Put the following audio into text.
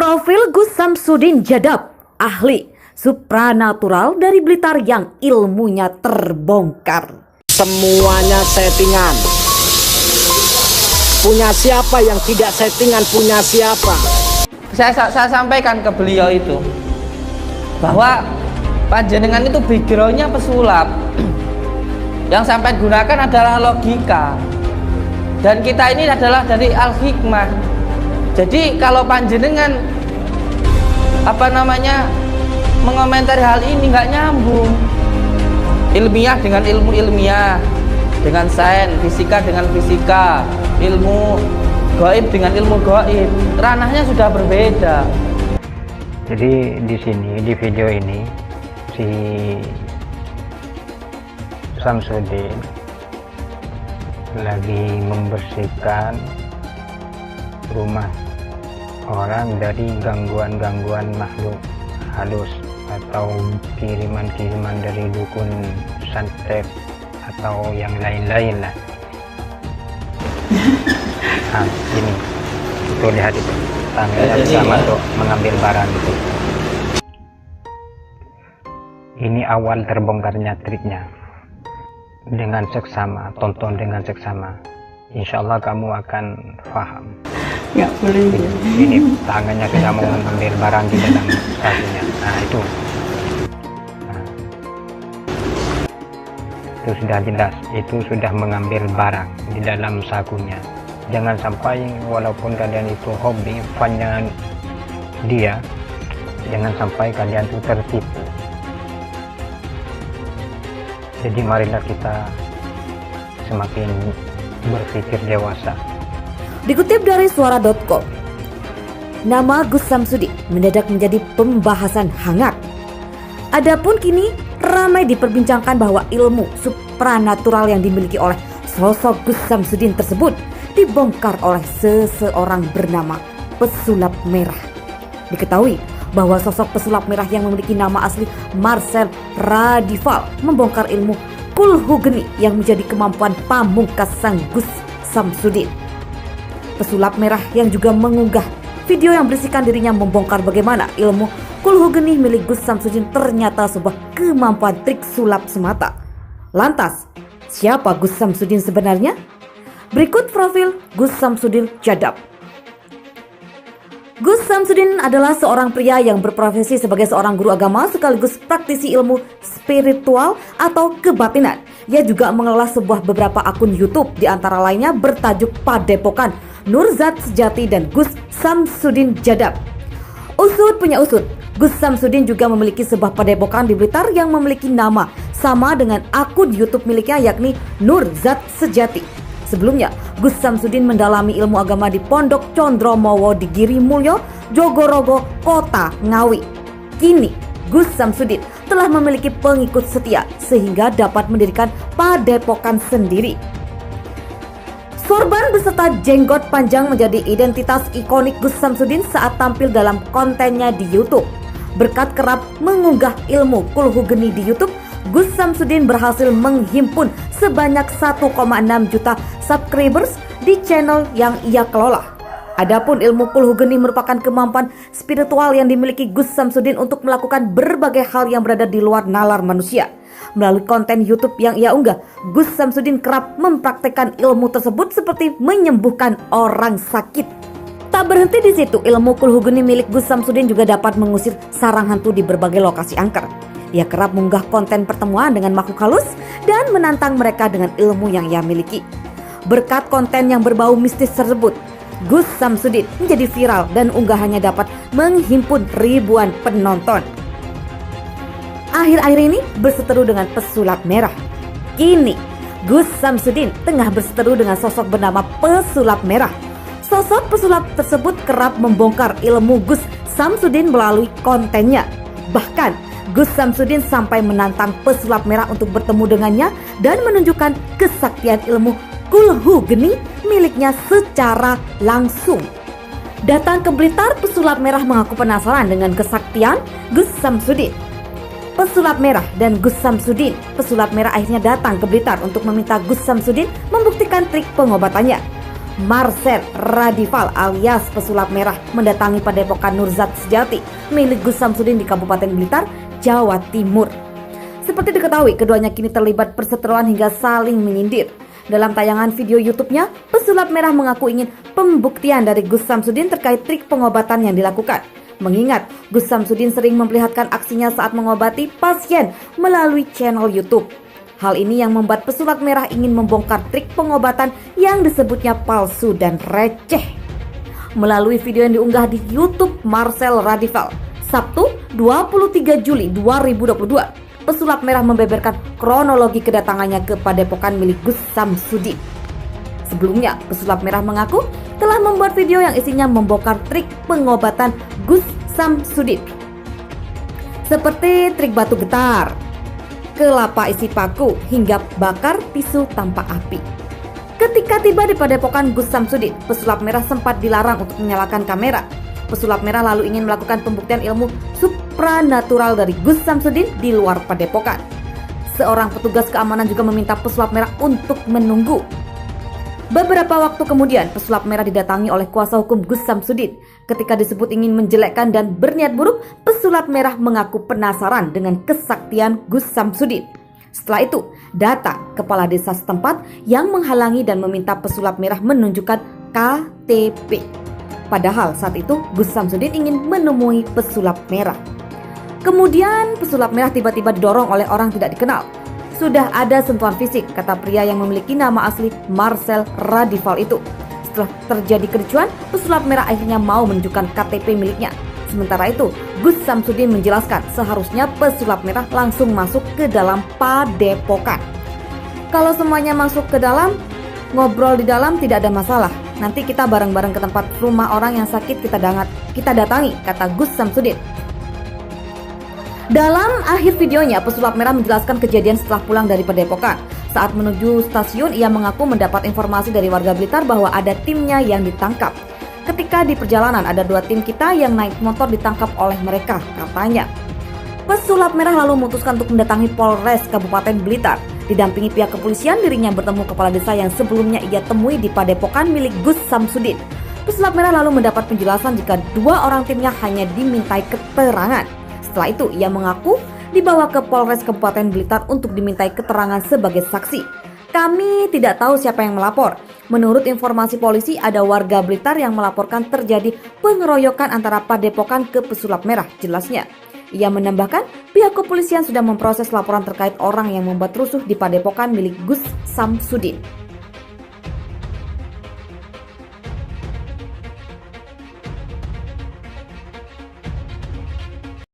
Profil Gus Samsudin Jadab, ahli supranatural dari Blitar yang ilmunya terbongkar. Semuanya settingan. Punya siapa yang tidak settingan, punya siapa? Saya sampaikan ke beliau itu bahwa panjenengan itu backgroundnya pesulap. Yang sampai gunakan adalah logika. Dan kita ini adalah dari al-hikmah. Jadi kalau panjenengan mengomentari hal ini nggak nyambung. Ilmiah dengan ilmu ilmiah, dengan sains, fisika dengan fisika, ilmu gaib dengan ilmu gaib, ranahnya sudah berbeda. Jadi di sini, di video ini, si Samsudin lagi membersihkan rumah orang dari gangguan-gangguan makhluk halus atau kiriman-kiriman dari dukun santet atau yang lain-lain lah. Nah, ini tuh lihat itu tangannya bersama tuh mengambil barang itu. Ini awal terbongkarnya triknya. Dengan seksama, tonton dengan seksama, insya Allah kamu akan paham. Nggak boleh. Ini tangannya sudah mau mengambil barang di dalam sakunya. Nah itu. Nah, itu sudah jelas, itu sudah mengambil barang di dalam sakunya. Jangan sampai walaupun kalian itu hobi fannya dia, jangan sampai kalian itu tertipu. Jadi marilah kita semakin berpikir dewasa. Dikutip dari suara.com, nama Gus Samsudin mendadak menjadi pembahasan hangat. Adapun kini ramai diperbincangkan bahwa ilmu supranatural yang dimiliki oleh sosok Gus Samsudin tersebut dibongkar oleh seseorang bernama Pesulap Merah. Diketahui bahwa sosok pesulap merah yang memiliki nama asli Marcel Radival membongkar ilmu kulhu geni yang menjadi kemampuan pamungkas sang Gus Samsudin. Pesulap merah yang juga mengunggah video yang berisikan dirinya membongkar bagaimana ilmu kulhu geni milik Gus Samsudin ternyata sebuah kemampuan trik sulap semata. Lantas, siapa Gus Samsudin sebenarnya? Berikut profil Gus Samsudin Jadab. Gus Samsudin adalah seorang pria yang berprofesi sebagai seorang guru agama sekaligus praktisi ilmu spiritual atau kebatinan. Ia juga mengelola beberapa akun YouTube, di antara lainnya bertajuk Padepokan Nurzat Sejati dan Gus Samsudin Jadab. Usut punya usut, Gus Samsudin juga memiliki sebuah padepokan di Blitar yang memiliki nama sama dengan akun YouTube miliknya, yakni Nurzat Sejati. Sebelumnya, Gus Samsudin mendalami ilmu agama di Pondok Condromowo di Giri Mulyo, Jogorogo, Kota Ngawi. Kini, Gus Samsudin telah memiliki pengikut setia sehingga dapat mendirikan padepokan sendiri. Sorban beserta jenggot panjang menjadi identitas ikonik Gus Samsudin saat tampil dalam kontennya di YouTube. Berkat kerap mengunggah ilmu kulhu geni di YouTube, Gus Samsudin berhasil menghimpun sebanyak 1,6 juta subscribers di channel yang ia kelola. Adapun ilmu kulhu geni merupakan kemampuan spiritual yang dimiliki Gus Samsudin untuk melakukan berbagai hal yang berada di luar nalar manusia. Melalui konten YouTube yang ia unggah, Gus Samsudin kerap mempraktekkan ilmu tersebut seperti menyembuhkan orang sakit. Tak berhenti di situ, ilmu kulhu geni milik Gus Samsudin juga dapat mengusir sarang hantu di berbagai lokasi angker. Ia kerap mengunggah konten pertemuan dengan makhluk halus dan menantang mereka dengan ilmu yang ia miliki. Berkat konten yang berbau mistis tersebut, Gus Samsudin menjadi viral dan unggahannya dapat menghimpun ribuan penonton. Akhir-akhir ini berseteru dengan pesulap merah. Kini, Gus Samsudin tengah berseteru dengan sosok bernama Pesulap Merah. Sosok pesulap tersebut kerap membongkar ilmu Gus Samsudin melalui kontennya. Bahkan, Gus Samsudin sampai menantang pesulap merah untuk bertemu dengannya dan menunjukkan kesaktian ilmu kulhu geni miliknya secara langsung. Datang ke Blitar, pesulap merah mengaku penasaran dengan kesaktian Gus Samsudin. Pesulap merah dan Gus Samsudin, pesulap merah akhirnya datang ke Blitar untuk meminta Gus Samsudin membuktikan trik pengobatannya. Marcel Radival alias pesulap merah mendatangi Padepokan Nurzat Sejati milik Gus Samsudin di Kabupaten Blitar, Jawa Timur. Seperti diketahui, keduanya kini terlibat perseteruan hingga saling menyindir. Dalam tayangan video YouTube-nya, pesulap merah mengaku ingin pembuktian dari Gus Samsudin terkait trik pengobatan yang dilakukan. Mengingat Gus Samsudin sering memperlihatkan aksinya saat mengobati pasien melalui channel YouTube. Hal ini yang membuat pesulap merah ingin membongkar trik pengobatan yang disebutnya palsu dan receh. Melalui video yang diunggah di YouTube Marcel Radival, Sabtu 23 Juli 2022, pesulap merah membeberkan kronologi kedatangannya ke Padepokan milik Gus Samsudin. Sebelumnya, pesulap merah mengaku telah membuat video yang isinya membongkar trik pengobatan Gus Samsudin, seperti trik batu getar, kelapa isi paku, hingga bakar tisu tanpa api. Ketika tiba di Padepokan Gus Samsudin, pesulap merah sempat dilarang untuk menyalakan kamera. Pesulap merah lalu ingin melakukan pembuktian ilmu supranatural dari Gus Samsudin di luar Padepokan. Seorang petugas keamanan juga meminta pesulap merah untuk menunggu. Beberapa waktu kemudian, pesulap merah didatangi oleh kuasa hukum Gus Samsudin. Ketika disebut ingin menjelekkan dan berniat buruk, pesulap merah mengaku penasaran dengan kesaktian Gus Samsudin. Setelah itu, datang kepala desa setempat yang menghalangi dan meminta pesulap merah menunjukkan KTP. Padahal saat itu Gus Samsudin ingin menemui pesulap merah. Kemudian pesulap merah tiba-tiba didorong oleh orang tidak dikenal. Sudah ada sentuhan fisik, kata pria yang memiliki nama asli Marcel Radival itu. Setelah terjadi kericuan, pesulap merah akhirnya mau menunjukkan KTP miliknya. Sementara itu, Gus Samsudin menjelaskan seharusnya pesulap merah langsung masuk ke dalam Padepokan. Kalau semuanya masuk ke dalam, ngobrol di dalam tidak ada masalah. Nanti kita bareng-bareng ke tempat rumah orang yang sakit kita datangi, kata Gus Samsudin. Dalam akhir videonya, pesulap merah menjelaskan kejadian setelah pulang dari Padepokan. Saat menuju stasiun, ia mengaku mendapat informasi dari warga Blitar bahwa ada timnya yang ditangkap. Ketika di perjalanan, ada 2 tim kita yang naik motor ditangkap oleh mereka, katanya. Pesulap merah lalu memutuskan untuk mendatangi Polres Kabupaten Blitar. Didampingi pihak kepolisian, dirinya bertemu kepala desa yang sebelumnya ia temui di Padepokan milik Gus Samsudin. Pesulap merah lalu mendapat penjelasan jika 2 orang timnya hanya dimintai keterangan. Setelah itu, ia mengaku dibawa ke Polres Kabupaten Blitar untuk dimintai keterangan sebagai saksi. Kami tidak tahu siapa yang melapor. Menurut informasi polisi, ada warga Blitar yang melaporkan terjadi pengeroyokan antara Padepokan ke pesulap merah, jelasnya. Ia menambahkan, pihak kepolisian sudah memproses laporan terkait orang yang membuat rusuh di Padepokan milik Gus Samsudin.